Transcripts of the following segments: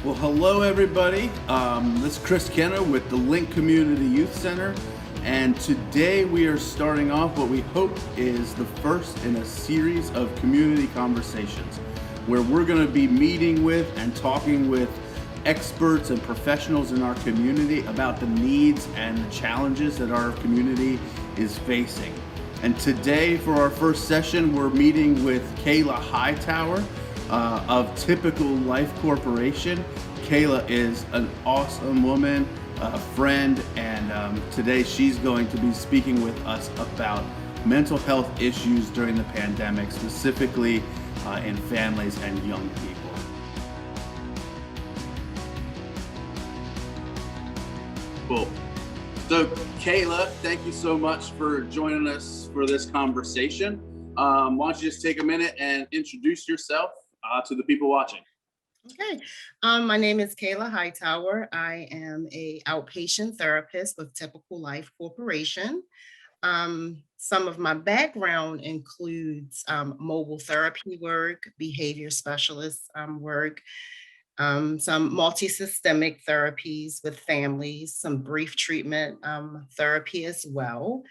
Well, hello everybody. This is Chris Kenna with the Link Community Youth Center, and today we are starting off what we hope is the first in a series of community conversations where we're going to be meeting with and talking with experts and professionals in our community about the needs and the challenges that our community is facing. And today for our first session, we're meeting with Kayla Hightower of Typical Life Corporation. Kayla is an awesome woman, a friend, and today she's going to be speaking with us about mental health issues during the pandemic, specifically in families and young people. Cool. So Kayla, thank you so much for joining us for this conversation. Why don't you just take a minute and introduce yourself to the people watching. Okay. My name is Kayla Hightower. I am a outpatient therapist with Typical Life Corporation. Some of my background includes mobile therapy work, behavior specialist work, some multi-systemic therapies with families, some brief treatment therapy as well.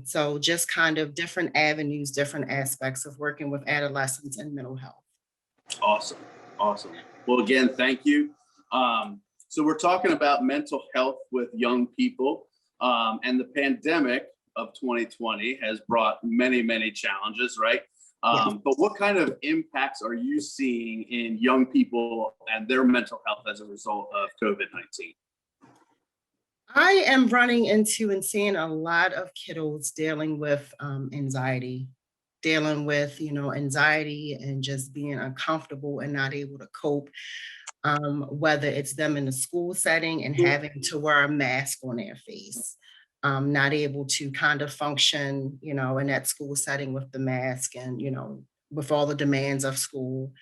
So just kind of different avenues, different aspects of working with adolescents and mental health. Awesome. Awesome. Well, again, thank you. So we're talking about mental health with young people, and the pandemic of 2020 has brought many, many challenges, right? Yes. But what kind of impacts are you seeing in young people and their mental health as a result of COVID-19? I am running into and seeing a lot of kiddos dealing with anxiety, dealing with, anxiety and just being uncomfortable and not able to cope. Whether it's them in the school setting and having to wear a mask on their face, not able to kind of function, in that school setting with the mask and, with all the demands of school.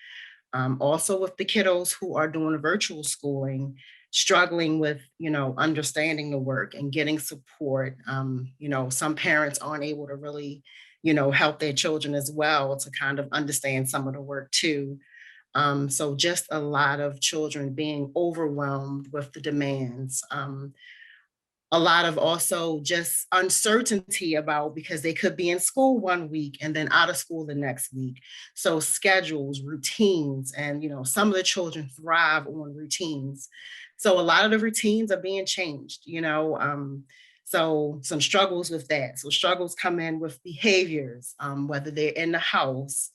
Also with the kiddos who are doing virtual schooling, struggling with, understanding the work and getting support. Some parents aren't able to really, help their children as well to kind of understand some of the work too. So just a lot of children being overwhelmed with the demands. A lot of also just uncertainty about because they could be in school one week and then out of school the next week. So schedules, routines, and some of the children thrive on routines. So a lot of the routines are being changed, so some struggles with that. So struggles come in with behaviors, whether they're in the house.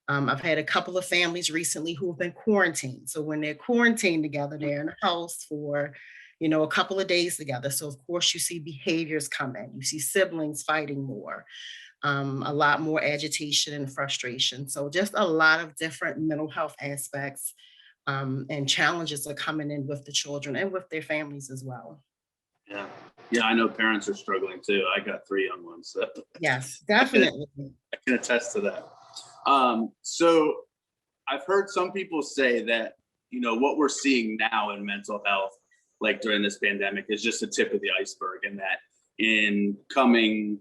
I've had a couple of families recently who have been quarantined. So when they're quarantined together, they're in the house for a couple of days together. So of course you see behaviors come in. You see siblings fighting more, a lot more agitation and frustration. So just a lot of different mental health aspects and challenges are coming in with the children and with their families as well. Yeah. Yeah, I know parents are struggling too. I got 3 young ones, so Yes, I can, definitely. I can attest to that. So I've heard some people say that, what we're seeing now in mental health, like during this pandemic, is just the tip of the iceberg, and that in coming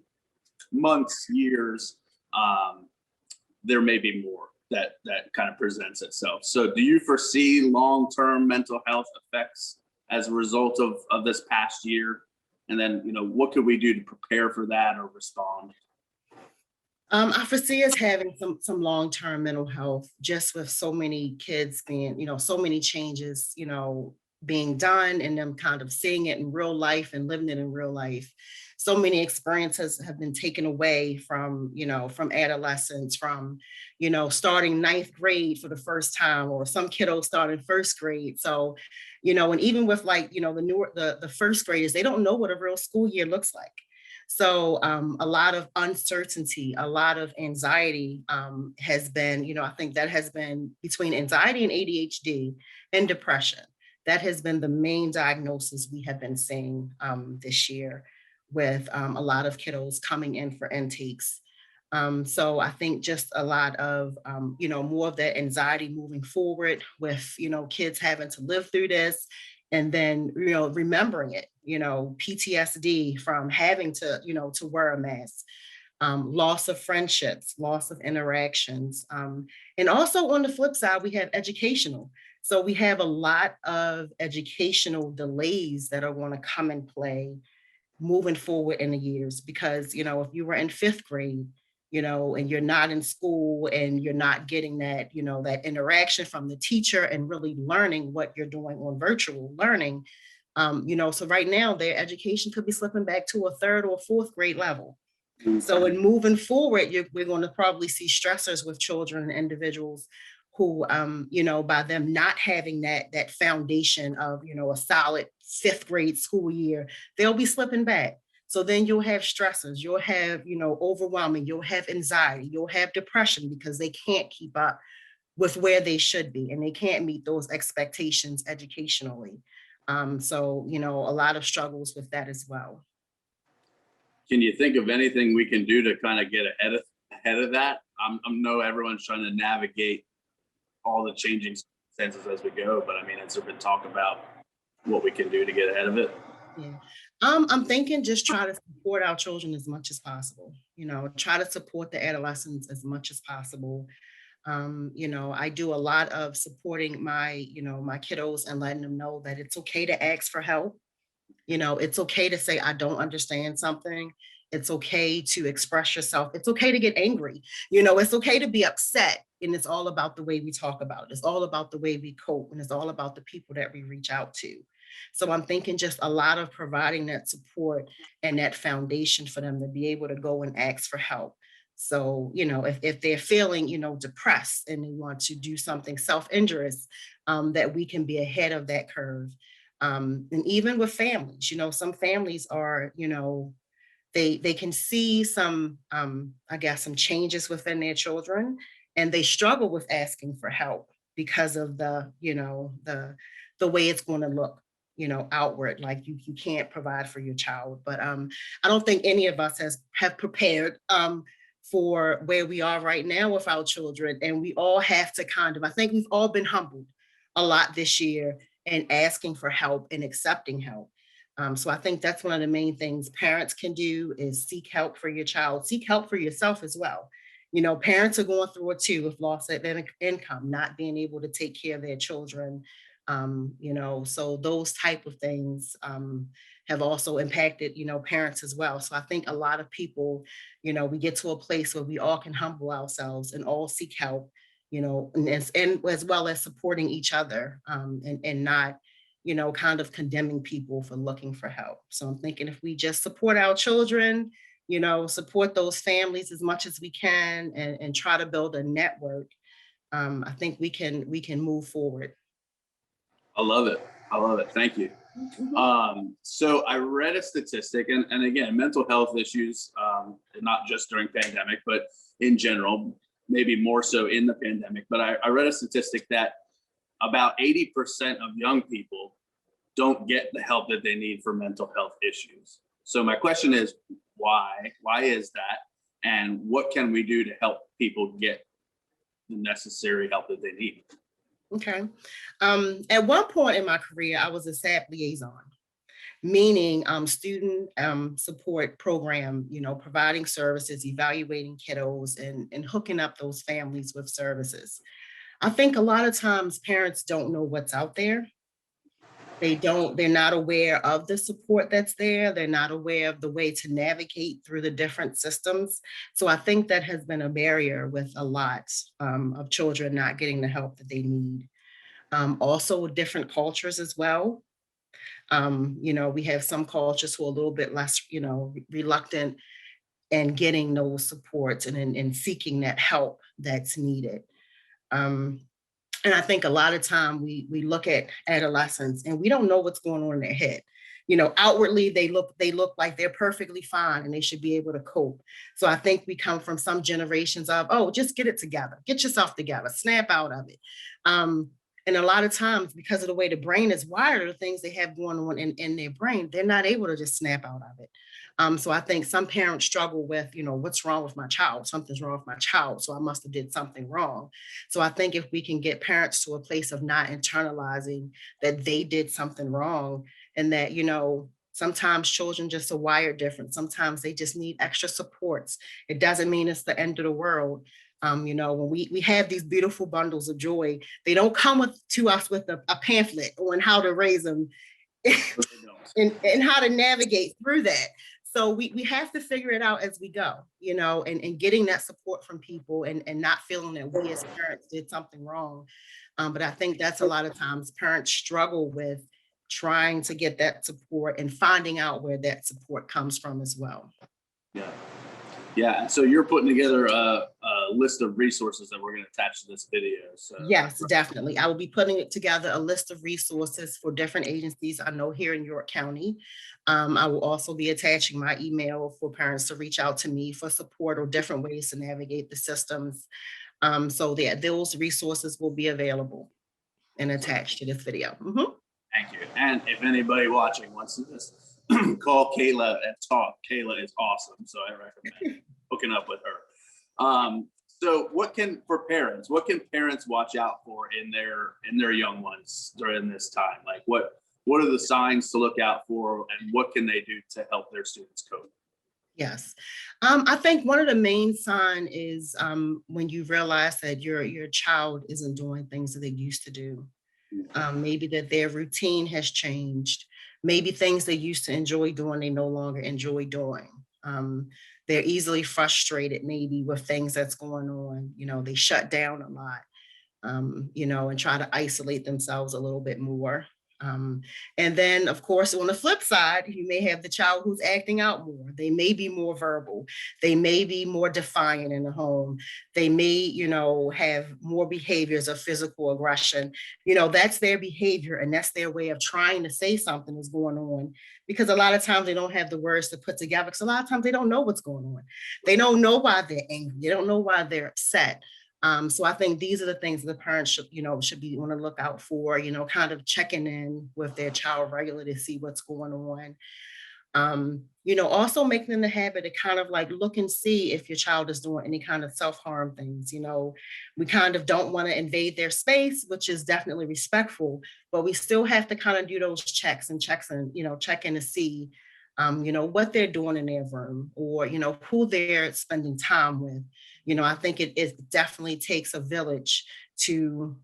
months, years, there may be more that kind of presents itself. So do you foresee long-term mental health effects as a result of this past year? And then, what could we do to prepare for that or respond? I foresee us having some long-term mental health just with so many kids being, so many changes, being done and them kind of seeing it in real life and living it in real life. So many experiences have been taken away from, from adolescents, from, starting ninth grade for the first time, or some kiddos starting first grade. So, and even with like, the first graders, they don't know what a real school year looks like. So a lot of uncertainty, a lot of anxiety has been, I think that has been between anxiety and ADHD and depression. That has been the main diagnosis we have been seeing this year with a lot of kiddos coming in for intakes. So I think just a lot of, more of that anxiety moving forward with, kids having to live through this and then, remembering it, PTSD from having to, to wear a mask, loss of friendships, loss of interactions. And also on the flip side, we have educational. So we have a lot of educational delays that are going to come in play moving forward in the years, because if you were in fifth grade, and you're not in school and you're not getting that, that interaction from the teacher and really learning what you're doing on virtual learning, so right now their education could be slipping back to a third or fourth grade level. So in moving forward, we're going to probably see stressors with children and individuals who, by them not having that foundation of, a solid fifth grade school year, they'll be slipping back. So then you'll have stressors, you'll have, overwhelming, you'll have anxiety, you'll have depression because they can't keep up with where they should be and they can't meet those expectations educationally. So, a lot of struggles with that as well. Can you think of anything we can do to kind of get ahead of that? I know everyone's trying to navigate all the changing circumstances as we go, but I mean, has there been talk about what we can do to get ahead of it? Yeah. I'm thinking just try to support our children as much as possible. Try to support the adolescents as much as possible. I do a lot of supporting my kiddos and letting them know that it's okay to ask for help. It's okay to say, I don't understand something. It's okay to express yourself. It's okay to get angry. It's okay to be upset. And it's all about the way we talk about it. It's all about the way we cope. And it's all about the people that we reach out to. So I'm thinking just a lot of providing that support and that foundation for them to be able to go and ask for help. So, if they're feeling, depressed and they want to do something self-injurious, that we can be ahead of that curve. And even with families, some families are, they can see some, I guess, some changes within their children, and they struggle with asking for help because of the way it's going to look, outward, like you can't provide for your child. But I don't think any of us have prepared for where we are right now with our children, and we all have to I think we've all been humbled a lot this year and asking for help and accepting help. So I think that's one of the main things parents can do is seek help for your child, seek help for yourself as well. Parents are going through it too with loss of income, not being able to take care of their children. So those type of things have also impacted, parents as well. So I think a lot of people, we get to a place where we all can humble ourselves and all seek help, and as well as supporting each other, and not, kind of condemning people for looking for help. So I'm thinking if we just support our children, support those families as much as we can, and try to build a network, I think we can move forward. I love it. I love it. Thank you. So I read a statistic, and again, mental health issues, not just during pandemic, but in general, maybe more so in the pandemic. But I read a statistic that about 80% of young people don't get the help that they need for mental health issues. So my question is, why? Why is that? And what can we do to help people get the necessary help that they need? Okay. At one point in my career, I was a SAP liaison, meaning student support program, providing services, evaluating kiddos, and hooking up those families with services. I think a lot of times parents don't know what's out there. They're not aware of the support that's there. They're not aware of the way to navigate through the different systems. So I think that has been a barrier with a lot of children not getting the help that they need. Also different cultures as well. We have some cultures who are a little bit less, reluctant in getting those supports and seeking that help that's needed. And I think a lot of time we look at adolescents and we don't know what's going on in their head. Outwardly they look like they're perfectly fine and they should be able to cope. So I think we come from some generations of, oh, just get it together, get yourself together, snap out of it. And a lot of times, because of the way the brain is wired, the things they have going on in their brain, they're not able to just snap out of it. So I think some parents struggle with, what's wrong with my child? Something's wrong with my child, so I must have did something wrong. So I think if we can get parents to a place of not internalizing that they did something wrong, and that, sometimes children just are wired different. Sometimes they just need extra supports. It doesn't mean it's the end of the world. When we have these beautiful bundles of joy, they don't come to us with a pamphlet on how to raise them and how to navigate through that. So we have to figure it out as we go, and getting that support from people and not feeling that we as parents did something wrong. But I think that's a lot of times parents struggle with trying to get that support and finding out where that support comes from as well. Yeah. Yeah. So you're putting together a list of resources that we're going to attach to this video. So yes, definitely. I will be putting together a list of resources for different agencies I know here in York County. I will also be attaching my email for parents to reach out to me for support or different ways to navigate the systems. So that those resources will be available and attached to this video. Mm-hmm. Thank you. And if anybody watching wants to just call Kayla and talk, Kayla is awesome. So I recommend hooking up with her. So what can parents watch out for in their young ones during this time? Like what are the signs to look out for and what can they do to help their students cope? Yes. I think one of the main signs is when you realize that your child isn't doing things that they used to do. Maybe that their routine has changed. Maybe things they used to enjoy doing, they no longer enjoy doing. They're easily frustrated maybe with things that's going on. They shut down a lot, and try to isolate themselves a little bit more. And then, of course, on the flip side, you may have the child who's acting out more. They may be more verbal. They may be more defiant in the home. They may, have more behaviors of physical aggression. That's their behavior and that's their way of trying to say something is going on. Because a lot of times they don't have the words to put together. Because a lot of times they don't know what's going on. They don't know why they're angry. They don't know why they're upset. So I think these are the things the parents should be on the lookout for, kind of checking in with their child regularly to see what's going on. Also making them the habit to kind of like look and see if your child is doing any kind of self-harm things. We kind of don't want to invade their space, which is definitely respectful, but we still have to kind of do those checks and check in to see what they're doing in their room or, who they're spending time with. I think it definitely takes a village to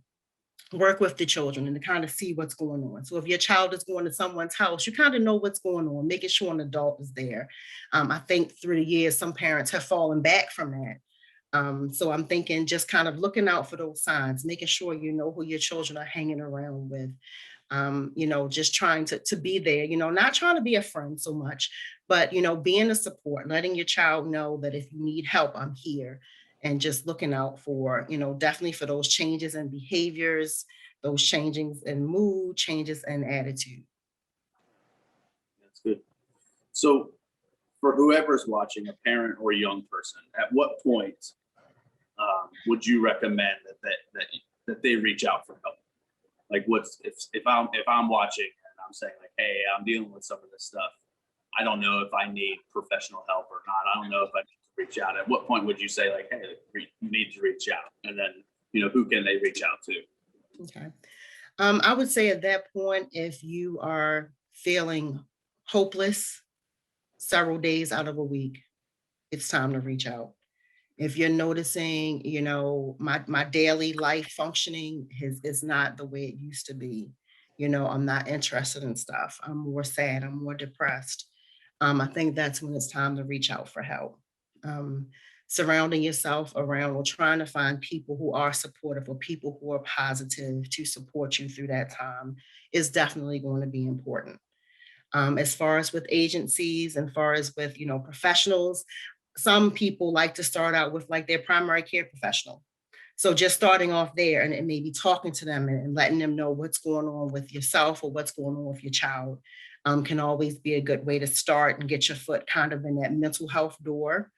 work with the children and to kind of see what's going on. So if your child is going to someone's house, you kind of know what's going on, making sure an adult is there. I think through the years, some parents have fallen back from that. So I'm thinking just kind of looking out for those signs, making sure you know who your children are hanging around with. Just trying to be there, not trying to be a friend so much, but, being a support, letting your child know that if you need help, I'm here. And just looking out for, definitely for those changes in behaviors, those changes in mood, changes in attitude. That's good. So for whoever's watching, a parent or a young person, at what point would you recommend that they reach out for help? Like if I'm watching and I'm saying like, hey, I'm dealing with some of this stuff. I don't know if I need professional help or not. I don't know if I need to reach out. At what point would you say like, hey, you need to reach out? And then, who can they reach out to? Okay. I would say at that point, if you are feeling hopeless several days out of a week, it's time to reach out. If you're noticing, my daily life functioning is not the way it used to be, I'm not interested in stuff. I'm more sad. I'm more depressed. I think that's when it's time to reach out for help. Surrounding yourself around or trying to find people who are supportive or people who are positive to support you through that time is definitely going to be important. As far as with agencies and far as with, professionals, some people like to start out with like their primary care professional. So just starting off there and maybe talking to them and letting them know what's going on with yourself or what's going on with your child can always be a good way to start and get your foot kind of in that mental health door.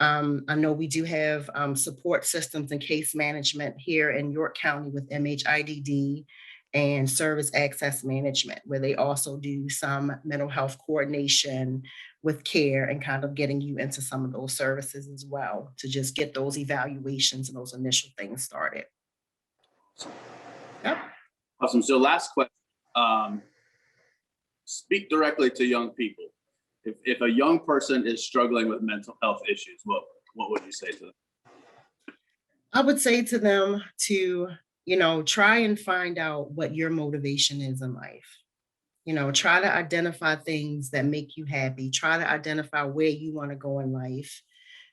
I know we do have support systems and case management here in York County with MHIDD and service access management, where they also do some mental health coordination with care and kind of getting you into some of those services as well to just get those evaluations and those initial things started. Yep. Awesome. So last question, speak directly to young people. If a young person is struggling with mental health issues, what would you say to them? I would say to them to, try and find out what your motivation is in life. Try to identify things that make you happy. Try to identify where you want to go in life,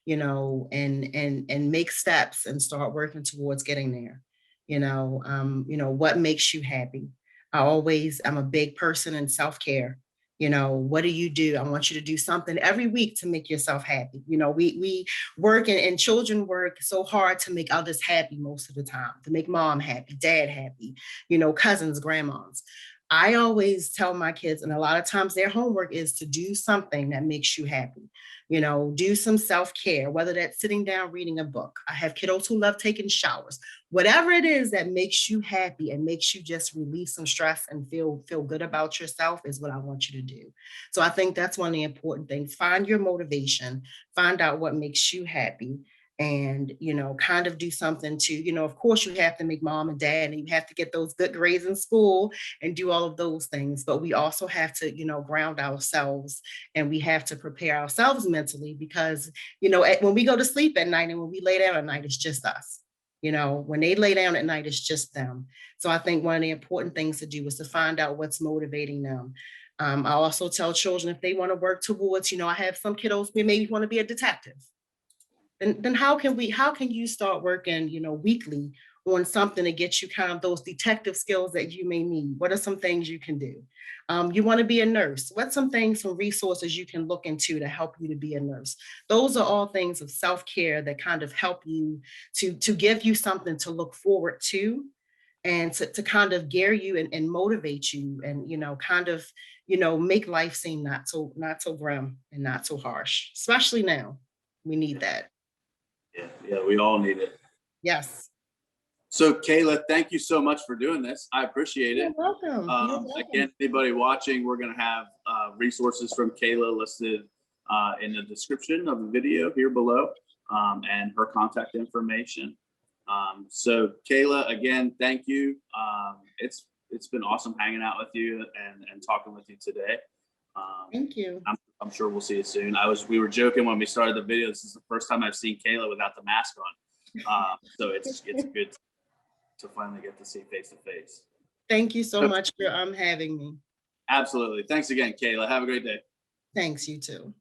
and make steps and start working towards getting there. What makes you happy. I'm a big person in self-care. What do you do? I want you to do something every week to make yourself happy. We work and children work so hard to make others happy most of the time, to make mom happy, dad happy, cousins, grandmas. I always tell my kids, and a lot of times their homework is to do something that makes you happy. Do some self-care, whether that's sitting down reading a book. I have kiddos who love taking showers. Whatever it is that makes you happy and makes you just release some stress and feel good about yourself is what I want you to do. So I think that's one of the important things. Find your motivation, find out what makes you happy, and kind of do something to, of course you have to make mom and dad, and you have to get those good grades in school and do all of those things, but we also have to ground ourselves, and we have to prepare ourselves mentally, because when we go to sleep at night and when we lay down at night, it's just us. When they lay down at night, it's just them. So I think one of the important things to do is to find out what's motivating them. I also tell children, if they want to work towards, I have some kiddos who maybe want to be a detective. Then how can you start working, weekly on something to get you kind of those detective skills that you may need? What are some things you can do? You want to be a nurse. What's some resources you can look into to help you to be a nurse? Those are all things of self-care that kind of help you to give you something to look forward to, and to kind of gear you and motivate you, and kind of make life seem not so grim and not so harsh, especially now. We need that. Yeah, we all need it. Yes. So, Kayla, thank you so much for doing this. I appreciate You're it. welcome. You're welcome. Again, anybody watching, we're going to have resources from Kayla listed in the description of the video here below, and her contact information. So, Kayla, again, thank you. It's been awesome hanging out with you and talking with you today. Thank you. I'm sure we'll see you soon. We were joking when we started the video. This is the first time I've seen Kayla without the mask on. So it's good to finally get to see face to face. Thank you so much for having me. Absolutely. Thanks again, Kayla. Have a great day. Thanks, you too.